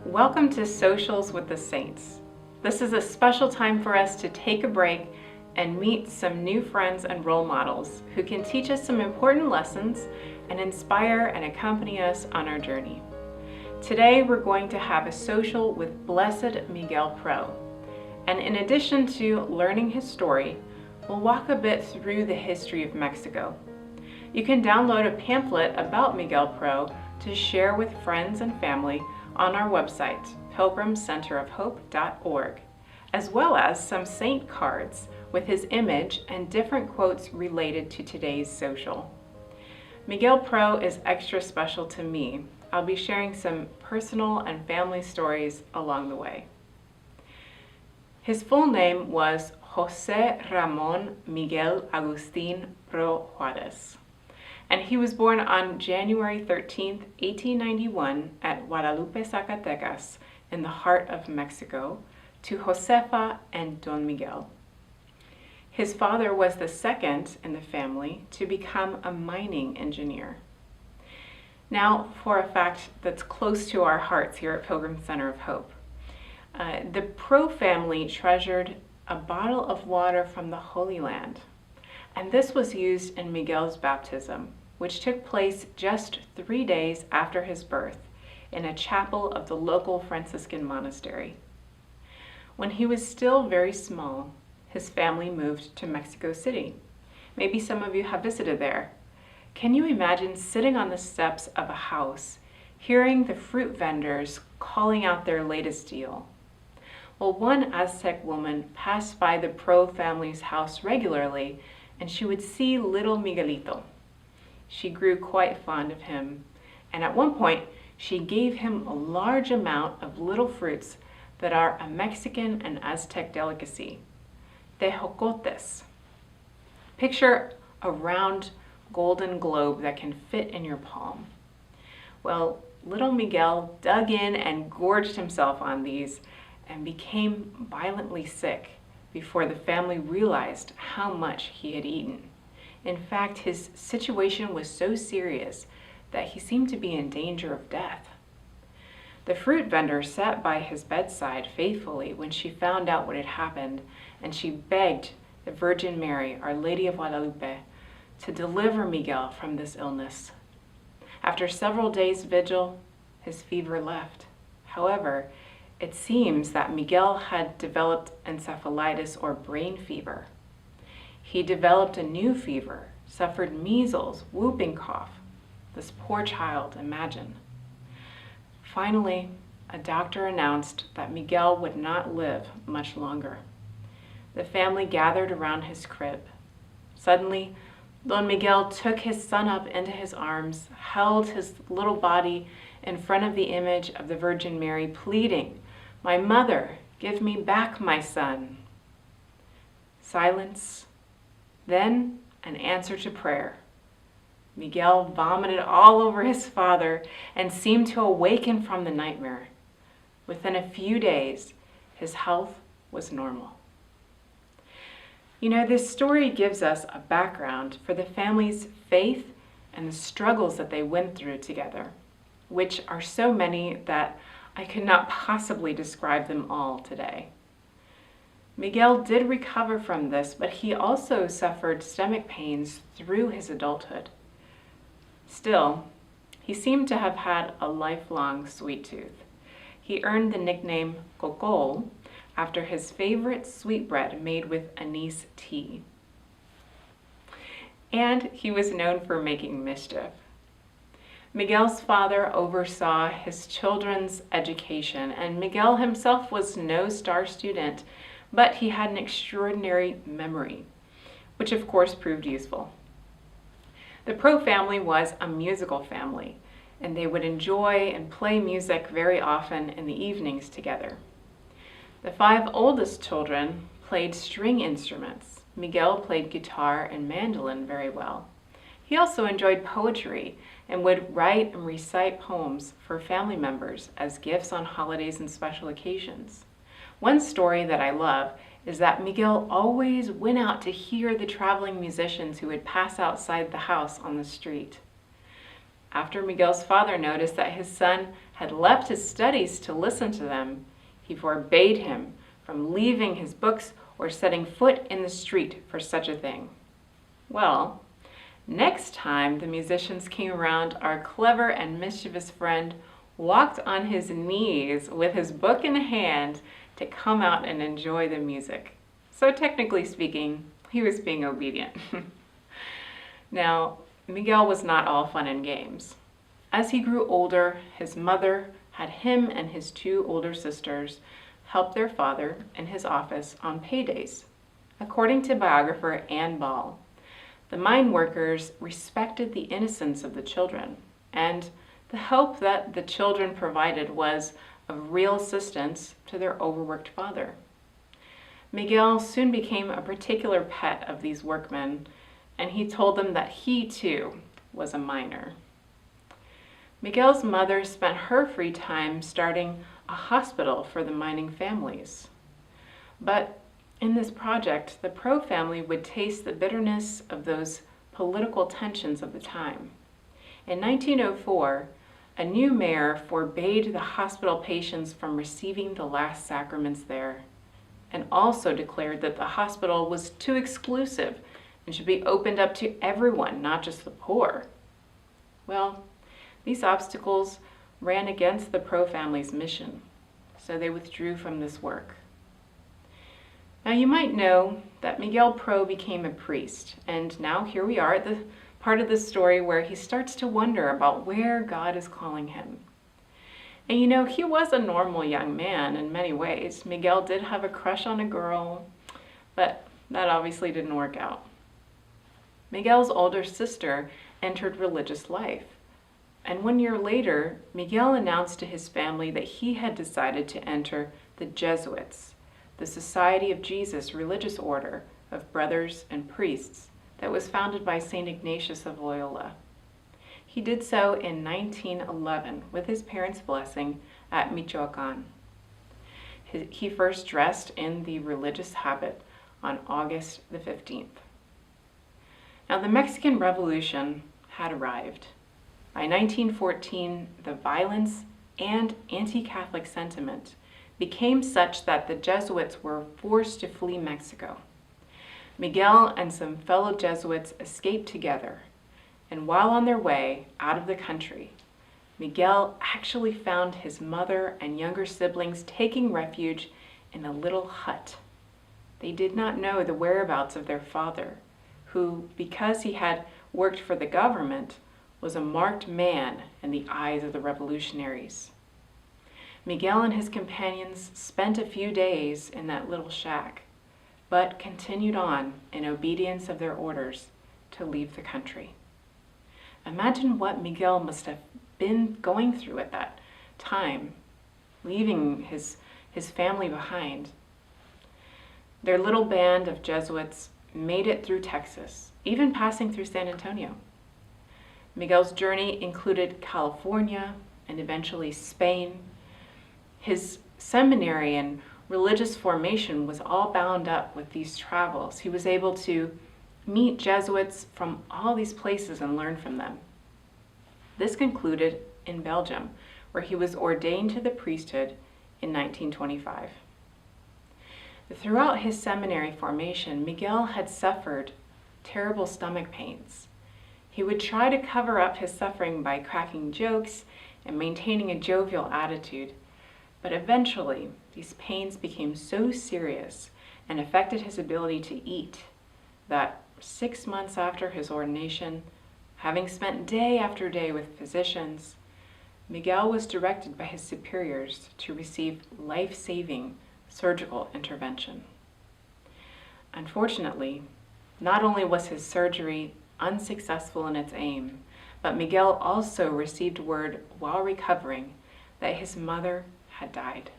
Welcome to Socials with the Saints. This is a special time for us to take a break and meet some new friends and role models who can teach us some important lessons and inspire and accompany us on our journey. Today we're going to have a social with Blessed Miguel Pro. And in addition to learning his story, we'll walk a bit through the history of Mexico. You can download a pamphlet about Miguel Pro to share with friends and family on our website, pilgrimcenterofhope.org, as well as some saint cards with his image and different quotes related to today's social. Miguel Pro is extra special to me. I'll be sharing some personal and family stories along the way. His full name was Jose Ramon Miguel Agustin Pro Juarez, and he was born on January 13, 1891 at Guadalupe, Zacatecas, in the heart of Mexico, to Josefa and Don Miguel. His father was the second in the family to become a mining engineer. Now, for a fact that's close to our hearts here at Pilgrim Center of Hope. The Pro family treasured a bottle of water from the Holy Land, and this was used in Miguel's baptism, which took place just 3 days after his birth in a chapel of the local Franciscan monastery. When he was still very small, his family moved to Mexico City. Maybe some of you have visited there. Can you imagine sitting on the steps of a house, hearing the fruit vendors calling out their latest deal? Well, one Aztec woman passed by the Pro family's house regularly, and she would see little Miguelito. She grew quite fond of him, and at one point, she gave him a large amount of little fruits that are a Mexican and Aztec delicacy, tejocotes. Picture a round golden globe that can fit in your palm. Well, little Miguel dug in and gorged himself on these and became violently sick before the family realized how much he had eaten. In fact, his situation was so serious that he seemed to be in danger of death. The fruit vendor sat by his bedside faithfully when she found out what had happened, and she begged the Virgin Mary, Our Lady of Guadalupe, to deliver Miguel from this illness. After several days' vigil, his fever left. However, it seems that Miguel had developed encephalitis or brain fever. He developed a new fever, suffered measles, whooping cough. This poor child, imagine. Finally, a doctor announced that Miguel would not live much longer. The family gathered around his crib. Suddenly, Don Miguel took his son up into his arms, held his little body in front of the image of the Virgin Mary, pleading, "My mother, give me back my son." Silence. Then an answer to prayer. Miguel vomited all over his father and seemed to awaken from the nightmare. Within a few days, his health was normal. You know, this story gives us a background for the family's faith and the struggles that they went through together, which are so many that I could not possibly describe them all today. Miguel did recover from this, but he also suffered stomach pains through his adulthood. Still, he seemed to have had a lifelong sweet tooth. He earned the nickname Cocol after his favorite sweetbread made with anise tea. And he was known for making mischief. Miguel's father oversaw his children's education, and Miguel himself was no star student, but he had an extraordinary memory, which of course proved useful. The Pro family was a musical family, and they would enjoy and play music very often in the evenings together. The 5 oldest children played string instruments. Miguel played guitar and mandolin very well. He also enjoyed poetry and would write and recite poems for family members as gifts on holidays and special occasions. One story that I love is that Miguel always went out to hear the traveling musicians who would pass outside the house on the street. After Miguel's father noticed that his son had left his studies to listen to them, he forbade him from leaving his books or setting foot in the street for such a thing. Well, next time the musicians came around, our clever and mischievous friend walked on his knees with his book in hand to come out and enjoy the music. So technically speaking, he was being obedient. Now, Miguel was not all fun and games. As he grew older, his mother had him and his two older sisters help their father in his office on paydays. According to biographer Anne Ball, the mine workers respected the innocence of the children, and the help that the children provided was of real assistance to their overworked father. Miguel soon became a particular pet of these workmen, and he told them that he too was a miner. Miguel's mother spent her free time starting a hospital for the mining families. But in this project, the Pro family would taste the bitterness of those political tensions of the time. In 1904, a new mayor forbade the hospital patients from receiving the last sacraments there, and also declared that the hospital was too exclusive and should be opened up to everyone, not just the poor. Well, these obstacles ran against the Pro family's mission, so they withdrew from this work. Now you might know that Miguel Pro became a priest, and now here we are at the part of the story where he starts to wonder about where God is calling him. And you know, he was a normal young man in many ways. Miguel did have a crush on a girl, but that obviously didn't work out. Miguel's older sister entered religious life, and 1 year later, Miguel announced to his family that he had decided to enter the Jesuits, the Society of Jesus religious order of brothers and priests that was founded by St. Ignatius of Loyola. He did so in 1911 with his parents' blessing at Michoacan. He first dressed in the religious habit on August the 15th. Now, the Mexican Revolution had arrived. By 1914, the violence and anti-Catholic sentiment became such that the Jesuits were forced to flee Mexico. Miguel and some fellow Jesuits escaped together, and while on their way out of the country, Miguel actually found his mother and younger siblings taking refuge in a little hut. They did not know the whereabouts of their father, who, because he had worked for the government, was a marked man in the eyes of the revolutionaries. Miguel and his companions spent a few days in that little shack, but continued on in obedience of their orders to leave the country. Imagine what Miguel must have been going through at that time, leaving his family behind. Their little band of Jesuits made it through Texas, even passing through San Antonio. Miguel's journey included California and eventually Spain. His seminary and religious formation was all bound up with these travels. He was able to meet Jesuits from all these places and learn from them. This concluded in Belgium, where he was ordained to the priesthood in 1925. Throughout his seminary formation, Miguel had suffered terrible stomach pains. He would try to cover up his suffering by cracking jokes and maintaining a jovial attitude, but eventually these pains became so serious and affected his ability to eat that 6 months after his ordination, having spent day after day with physicians, Miguel was directed by his superiors to receive life-saving surgical intervention. Unfortunately, not only was his surgery unsuccessful in its aim, but Miguel also received word while recovering that his mother had died.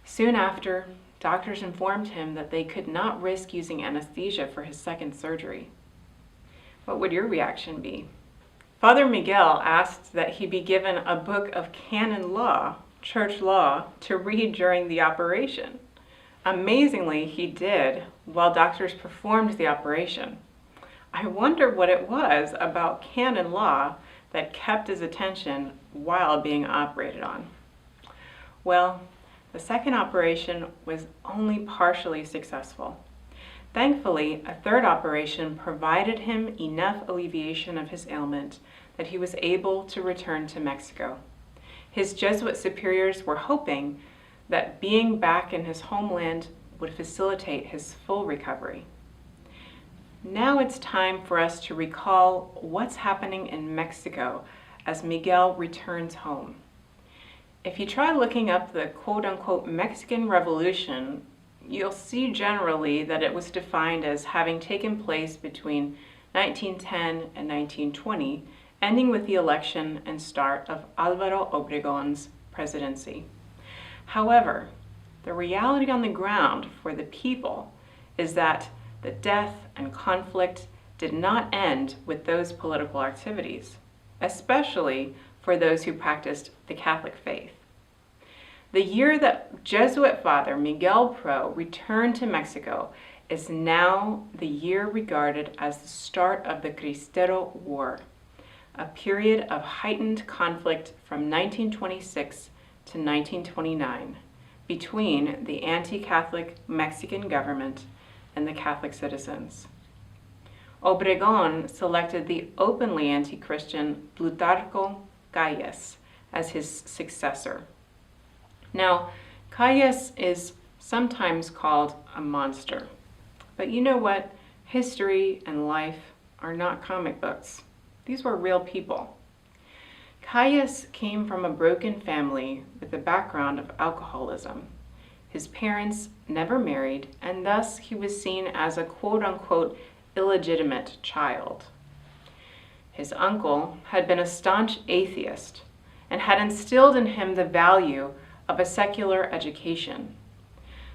Soon after, doctors informed him that they could not risk using anesthesia for his second surgery. What would your reaction be? Father Miguel asked that he be given a book of canon law, church law, to read during the operation. Amazingly, he did while doctors performed the operation. I wonder what it was about canon law that kept his attention while being operated on. Well, the second operation was only partially successful. Thankfully, a third operation provided him enough alleviation of his ailment that he was able to return to Mexico. His Jesuit superiors were hoping that being back in his homeland would facilitate his full recovery. Now it's time for us to recall what's happening in Mexico as Miguel returns home. If you try looking up the quote-unquote Mexican Revolution, you'll see generally that it was defined as having taken place between 1910 and 1920, ending with the election and start of Álvaro Obregón's presidency. However, the reality on the ground for the people is that the death and conflict did not end with those political activities, especially for those who practiced the Catholic faith. The year that Jesuit Father Miguel Pro returned to Mexico is now the year regarded as the start of the Cristero War, a period of heightened conflict from 1926 to 1929 between the anti-Catholic Mexican government and the Catholic citizens. Obregón selected the openly anti-Christian Plutarco Calles as his successor. Now, Calles is sometimes called a monster, but you know what? History and life are not comic books. These were real people. Calles came from a broken family with a background of alcoholism. His parents never married, and thus he was seen as a quote-unquote illegitimate child. His uncle had been a staunch atheist and had instilled in him the value of a secular education.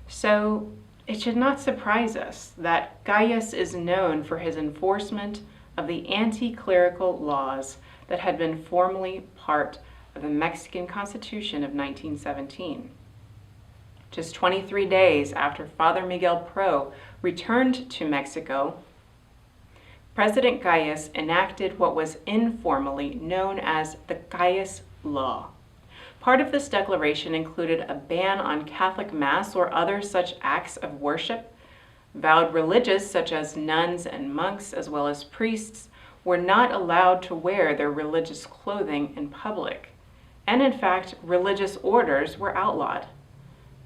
So it should not surprise us that Calles is known for his enforcement of the Anticlerical Laws that had been formally part of the Mexican Constitution of 1917. Just 23 days after Father Miguel Pro returned to Mexico, President Calles enacted what was informally known as the Calles Law. Part of this declaration included a ban on Catholic Mass or other such acts of worship. Vowed religious, such as nuns and monks, as well as priests, were not allowed to wear their religious clothing in public. And in fact, religious orders were outlawed.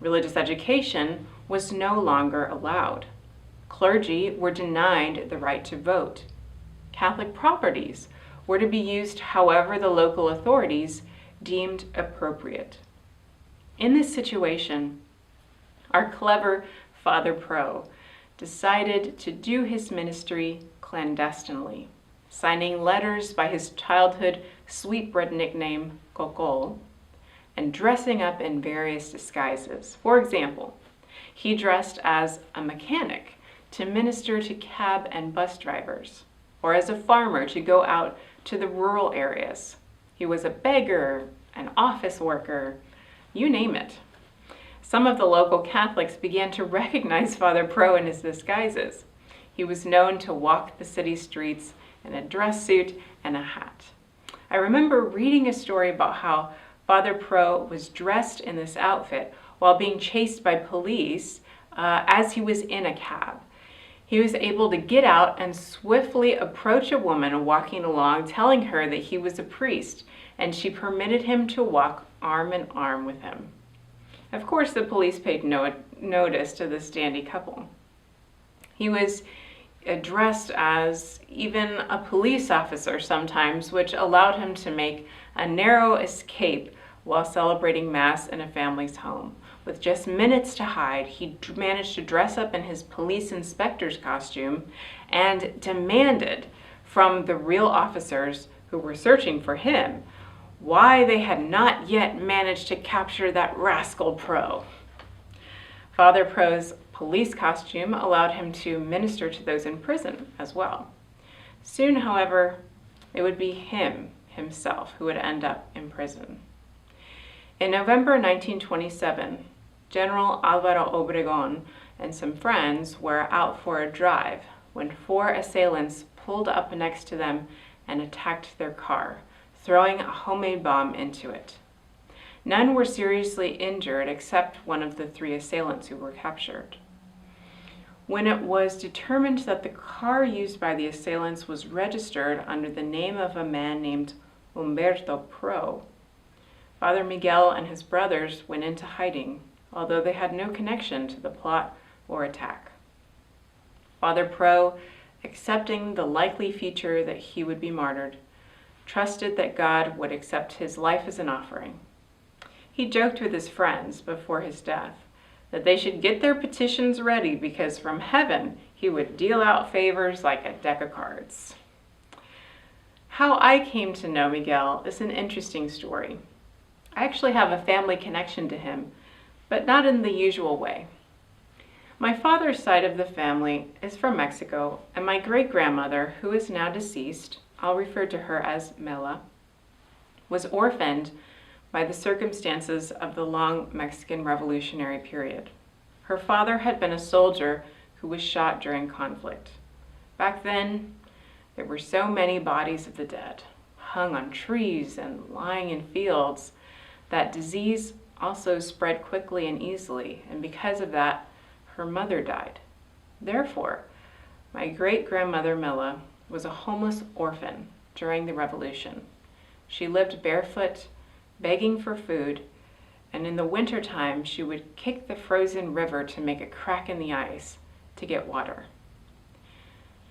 Religious education was no longer allowed. Clergy were denied the right to vote. Catholic properties were to be used however the local authorities deemed appropriate. In this situation, our clever Father Pro decided to do his ministry clandestinely, signing letters by his childhood sweetbread nickname, Cocol, and dressing up in various disguises. For example, he dressed as a mechanic to minister to cab and bus drivers, or as a farmer to go out to the rural areas. He was a beggar, an office worker, you name it. Some of the local Catholics began to recognize Father Pro in his disguises. He was known to walk the city streets in a dress suit and a hat. I remember reading a story about how Father Pro was dressed in this outfit while being chased by police as he was in a cab. He was able to get out and swiftly approach a woman walking along, telling her that he was a priest, and she permitted him to walk arm in arm with him. Of course, the police paid no notice to this dandy couple. He was dressed as even a police officer sometimes, which allowed him to make a narrow escape while celebrating Mass in a family's home. With just minutes to hide, he managed to dress up in his police inspector's costume and demanded from the real officers who were searching for him why they had not yet managed to capture that rascal Pro. Father Pro's police costume allowed him to minister to those in prison as well. Soon, however, it would be himself who would end up in prison. In November 1927, General Álvaro Obregón and some friends were out for a drive when 4 assailants pulled up next to them and attacked their car, throwing a homemade bomb into it. None were seriously injured except one of the 3 assailants who were captured. When it was determined that the car used by the assailants was registered under the name of a man named Miguel Pro, Father Miguel and his brothers went into hiding, although they had no connection to the plot or attack. Father Pro, accepting the likely future that he would be martyred, trusted that God would accept his life as an offering. He joked with his friends before his death that they should get their petitions ready because from heaven he would deal out favors like a deck of cards. How I came to know Miguel is an interesting story. I actually have a family connection to him, but not in the usual way. My father's side of the family is from Mexico, and my great-grandmother, who is now deceased, I'll refer to her as Mela, was orphaned by the circumstances of the long Mexican Revolutionary period. Her father had been a soldier who was shot during conflict. Back then, there were so many bodies of the dead, hung on trees and lying in fields, that disease also spread quickly and easily, and because of that, her mother died. Therefore, my great-grandmother Mela was a homeless orphan during the Revolution. She lived barefoot, begging for food, and in the wintertime she would kick the frozen river to make a crack in the ice to get water.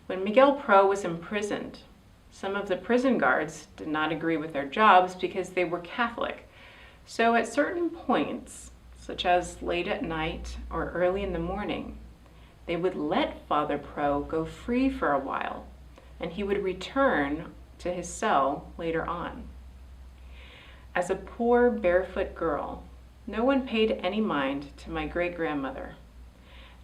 When Miguel Pro was imprisoned, some of the prison guards did not agree with their jobs because they were Catholic. So at certain points, such as late at night or early in the morning, they would let Father Pro go free for a while, and he would return to his cell later on. As a poor barefoot girl, no one paid any mind to my great-grandmother,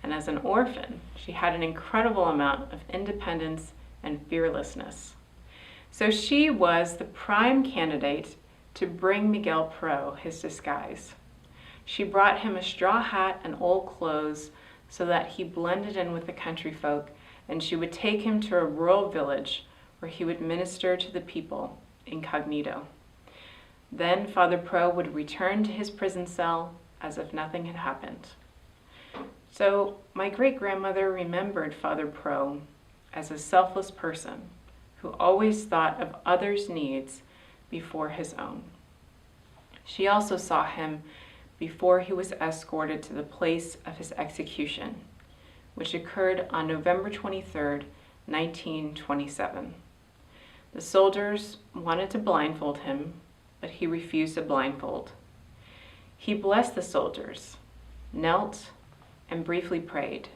and as an orphan, she had an incredible amount of independence and fearlessness. So she was the prime candidate to bring Miguel Pro his disguise. She brought him a straw hat and old clothes so that he blended in with the country folk, and she would take him to a rural village where he would minister to the people incognito. Then Father Pro would return to his prison cell as if nothing had happened. So my great-grandmother remembered Father Pro as a selfless person who always thought of others' needs before his own. She also saw him before he was escorted to the place of his execution, which occurred on November 23rd, 1927. The soldiers wanted to blindfold him, but he refused a blindfold. He blessed the soldiers, knelt, and briefly prayed.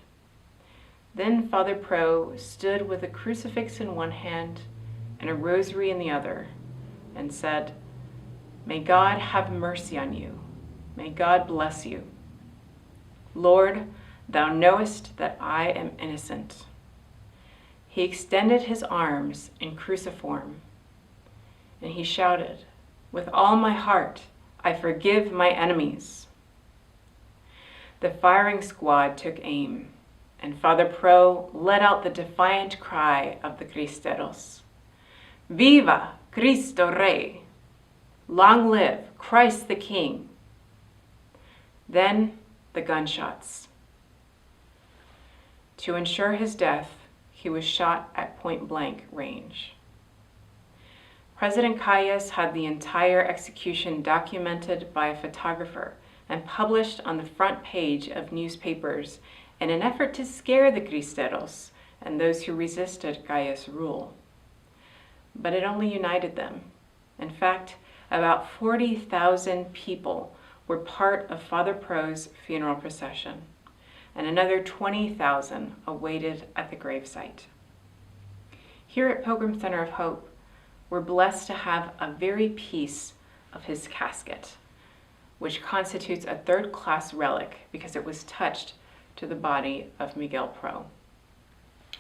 Then Father Pro stood with a crucifix in one hand and a rosary in the other and said, "May God have mercy on you. May God bless you. Lord, thou knowest that I am innocent." He extended his arms in cruciform, and he shouted, "With all my heart, I forgive my enemies." The firing squad took aim, and Father Pro let out the defiant cry of the Cristeros, "Viva Cristo Rey! Long live Christ the King!" Then the gunshots. To ensure his death, he was shot at point-blank range. President Calles had the entire execution documented by a photographer and published on the front page of newspapers in an effort to scare the Cristeros and those who resisted Calles' rule. But it only united them. In fact, about 40,000 people were part of Father Pro's funeral procession, and another 20,000 awaited at the gravesite. Here at Pilgrim Center of Hope, we're blessed to have a very piece of his casket, which constitutes a third-class relic because it was touched to the body of Miguel Pro.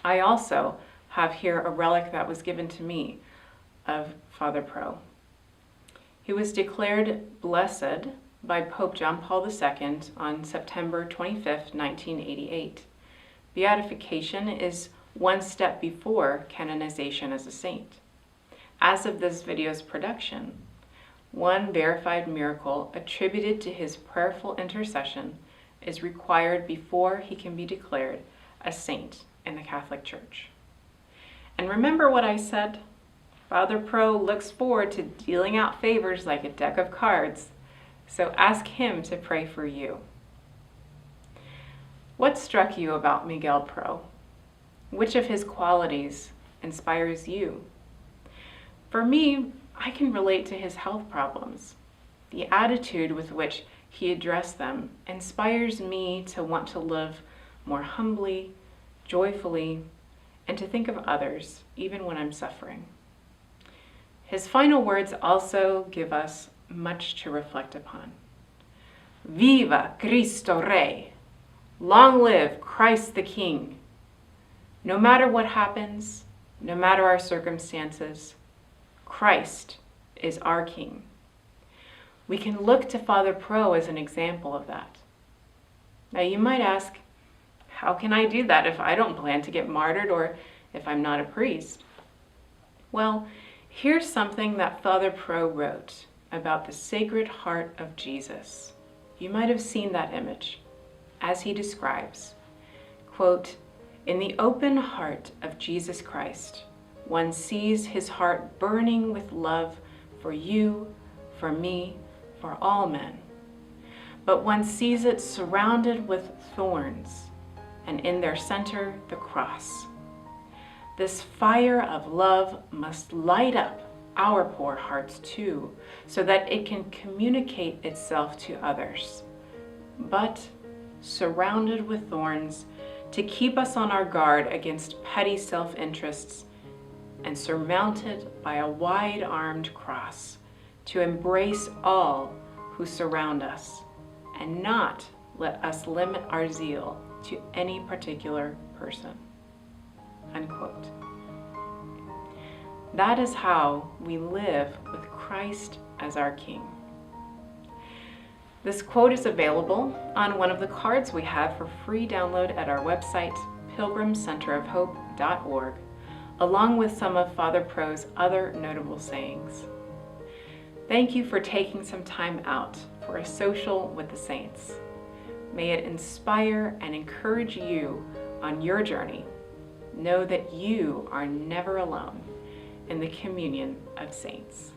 I also have here a relic that was given to me of Father Pro. He was declared blessed by Pope John Paul II on September 25, 1988. Beatification is one step before canonization as a saint. As of this video's production, one verified miracle attributed to his prayerful intercession is required before he can be declared a saint in the Catholic Church. And remember what I said? Father Pro looks forward to dealing out favors like a deck of cards, so ask him to pray for you. What struck you about Miguel Pro? Which of his qualities inspires you? For me, I can relate to his health problems. The attitude with which he addressed them inspires me to want to live more humbly, joyfully, and to think of others, even when I'm suffering. His final words also give us much to reflect upon. Viva Cristo Rey! Long live Christ the King! No matter what happens, no matter our circumstances, Christ is our King. We can look to Father Pro as an example of that. Now you might ask, how can I do that if I don't plan to get martyred or if I'm not a priest? Well, here's something that Father Pro wrote about the Sacred Heart of Jesus. You might have seen that image, as he describes, quote, "In the open heart of Jesus Christ, one sees his heart burning with love for you, for me, for all men. But one sees it surrounded with thorns, and in their center, the cross. This fire of love must light up our poor hearts too, so that it can communicate itself to others. But surrounded with thorns, to keep us on our guard against petty self-interests, and surmounted by a wide-armed cross, to embrace all who surround us, and not let us limit our zeal to any particular person." Unquote. That is how we live with Christ as our King. This quote is available on one of the cards we have for free download at our website, pilgrimcenterofhope.org, along with some of Father Pro's other notable sayings. Thank you for taking some time out for a social with the saints. May it inspire and encourage you on your journey. Know that you are never alone in the communion of saints.